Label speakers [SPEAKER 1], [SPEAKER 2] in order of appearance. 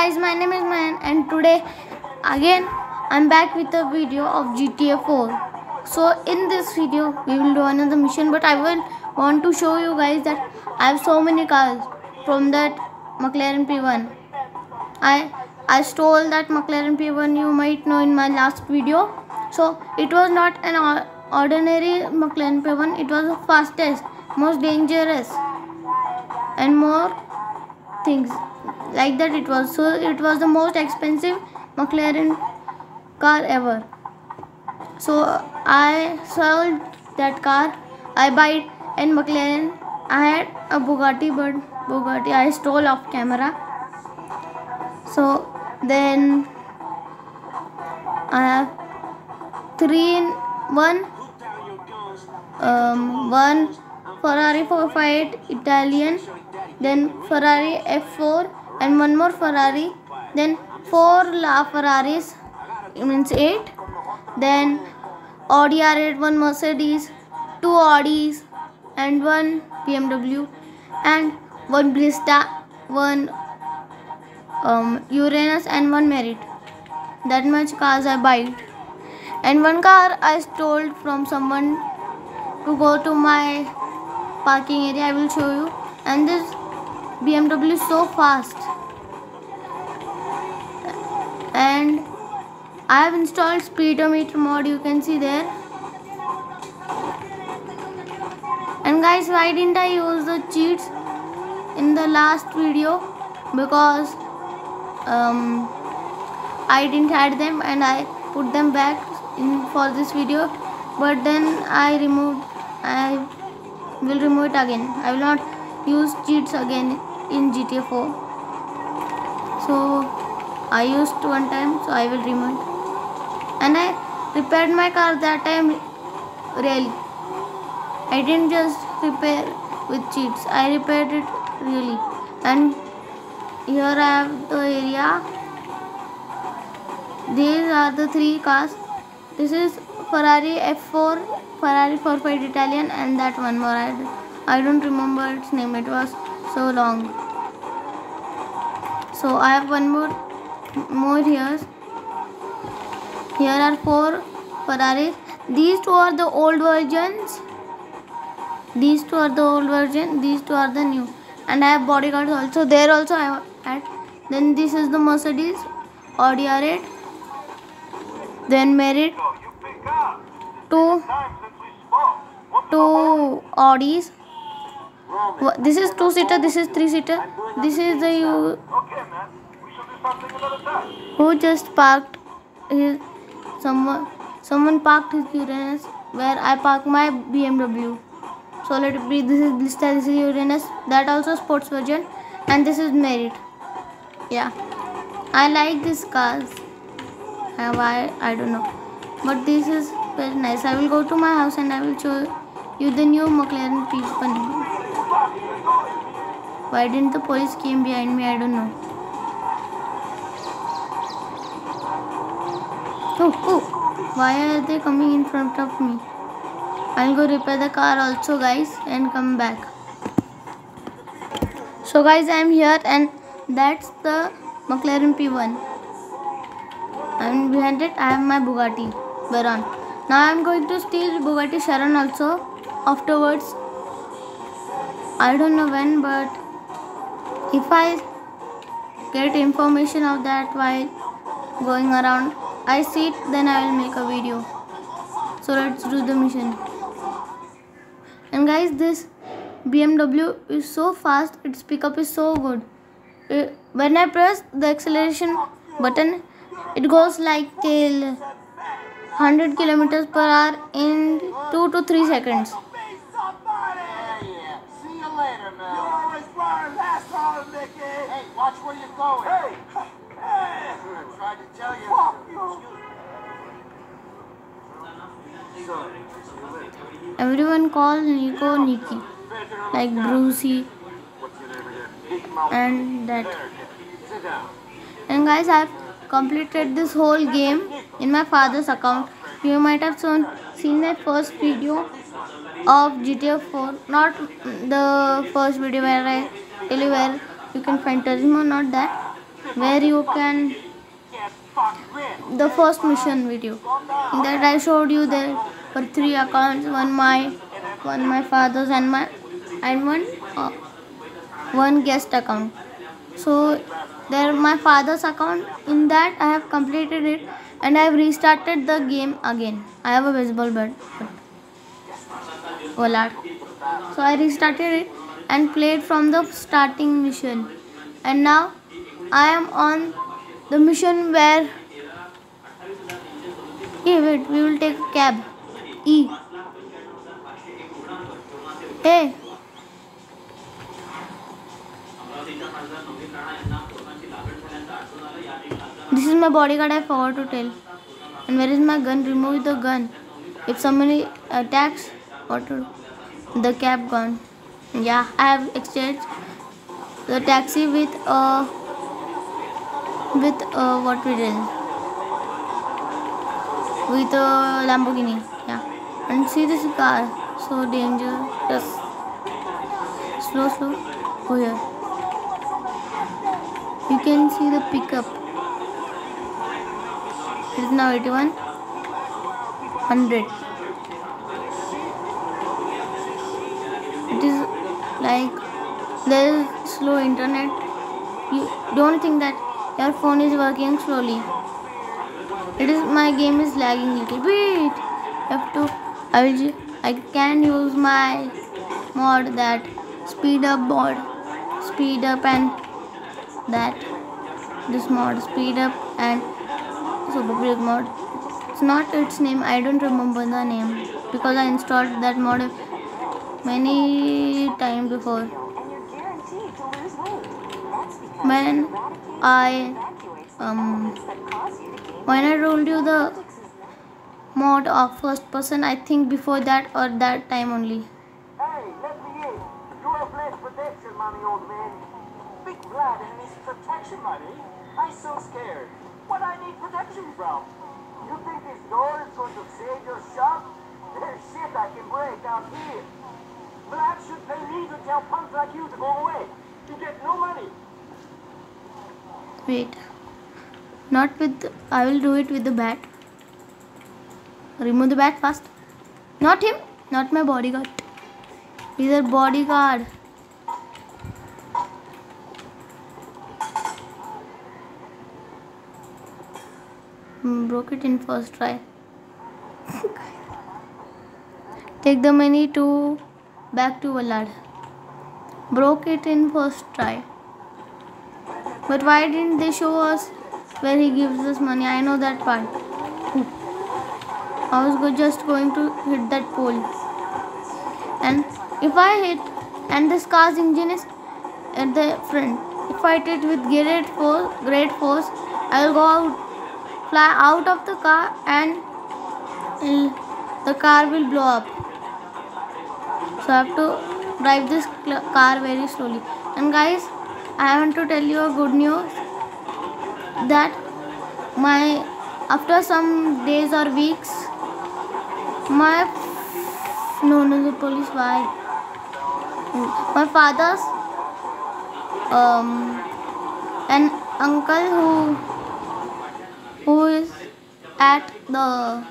[SPEAKER 1] Guys, my name is Mayan and today again I'm back with a video of GTA 4. So in this video we will do another mission, but I will want to show you guys that I have so many cars from that McLaren P1. I stole that McLaren P1, you might know, in my last video. So it was not an ordinary McLaren P1, it was the fastest, most dangerous and more things like that it was. So it was the most expensive McLaren car ever. So I sold that car, I buy it in McLaren. I had a Bugatti, but Bugatti I stole off camera. So then I have 3 in 1, one Ferrari 458 Italian, then Ferrari F4 and one more Ferrari, then 4 La Ferraris, means 8, then Audi R8, 1 Mercedes, 2 Audis and 1 BMW and 1 Brista, 1 Uranus and 1 Merit. That much cars I buy. And one car I stole from someone to go to my parking area. I will show you. And this BMW is so fast. And I have installed speedometer mod, you can see there. And guys, why didn't I use the cheats in the last video? Because I didn't had them and I put them back in for this video, but then I will remove it again. I will not use cheats again in GTA 4. So I used one time, so I will remove it. And I repaired my car that time really. I didn't just repair with cheats, I repaired it really. And here I have the area. These are the 3 cars. This is Ferrari F4, Ferrari 458 Italian, and that one more. I don't remember its name, it was so long. So I have one more here. Here are 4 Ferraris. These 2 are the old versions. These 2 are the old version. These 2 are the new. And I have bodyguards also. There also I had. Then this is the Mercedes, Audi R8. Then Merit, 2 Audis. This is 2-seater, this is 3-seater. This is the who just parked his someone parked his Uranus where I park my BMW. So let it be. This is Blista, this is Uranus, that also sports version, and this is Merit. Yeah, I like these cars. Why I don't know, but this is very nice. I will go to my house and I will show you the new McLaren P1. Why didn't the police came behind me? I don't know. Oh, why are they coming in front of me? I'll go repair the car also, guys, and come back. So guys, I am here and that's the McLaren P1. And behind it I have my Bugatti Veyron. Now I am going to steal Bugatti Chiron also afterwards. I don't know when, but if I get information of that while going around, I see it, then I will make a video. So let's do the mission. And guys, this BMW is so fast, its pickup is so good. When I press the acceleration button, it goes like till 100 kilometers per hour in 2 to 3 seconds.
[SPEAKER 2] See you later, man. You always learn. That's all, Mickey. Hey, watch where you're going. Hey. I tried to tell you.
[SPEAKER 1] Everyone calls Nico Nikki, like Brucey and that. And guys, I've completed this whole game in my father's account. You might have seen my first video of GTA 4, not the first video where I tell you where you can find Turismo, not that. where you can
[SPEAKER 2] Get fucked with.
[SPEAKER 1] the first mission video. In that I showed you there were 3 accounts, one my father's and one guest account. So there my father's account. In that I have completed it and I have restarted the game again. I have a baseball bat. Volard. So I restarted it and played from the starting mission. And now I am on the mission where wait, we will take a cab. E. Hey. This is my bodyguard, I forgot to tell. And where is my gun? Remove the gun. If somebody attacks, what to do? The cab gone. Yeah, I have exchanged the taxi with what we did. With a Lamborghini. Yeah. And see this car. So dangerous. Slow. Go here. You can see the pickup. It is now 81. 100. It is like there is slow internet. You don't think that your phone is working slowly. It is my game is lagging little bit. I can use my mod, that speed up and that this mod speed up and super big mod. It's not its name, I don't remember the name because I installed that mod many times before. When I told you the mod of first person, I think before that or that time only.
[SPEAKER 2] Hey, let me in. You have less protection money, old man. Big blood and this protection money? I'm so scared. What I need protection from? You think this door is going to save your shop? There's shit I can break out here. Blood should pay me to tell punks like you to go away. You get no money.
[SPEAKER 1] Wait. Not with... I will do it with the bat. Remove the bat first. Not him. Not my bodyguard. He's a bodyguard. Broke it in first try. Take the money to back to Volard. Broke it in first try. But why didn't they show us where he gives us money? I know that part. I was just going to hit that pole. And if I hit and this car's engine is at the front, if I hit it with great force, I will go out, fly out of the car and the car will blow up. So I have to drive this car very slowly. And guys, I want to tell you a good news that after some days or weeks, the police, why? My father's an uncle who is at the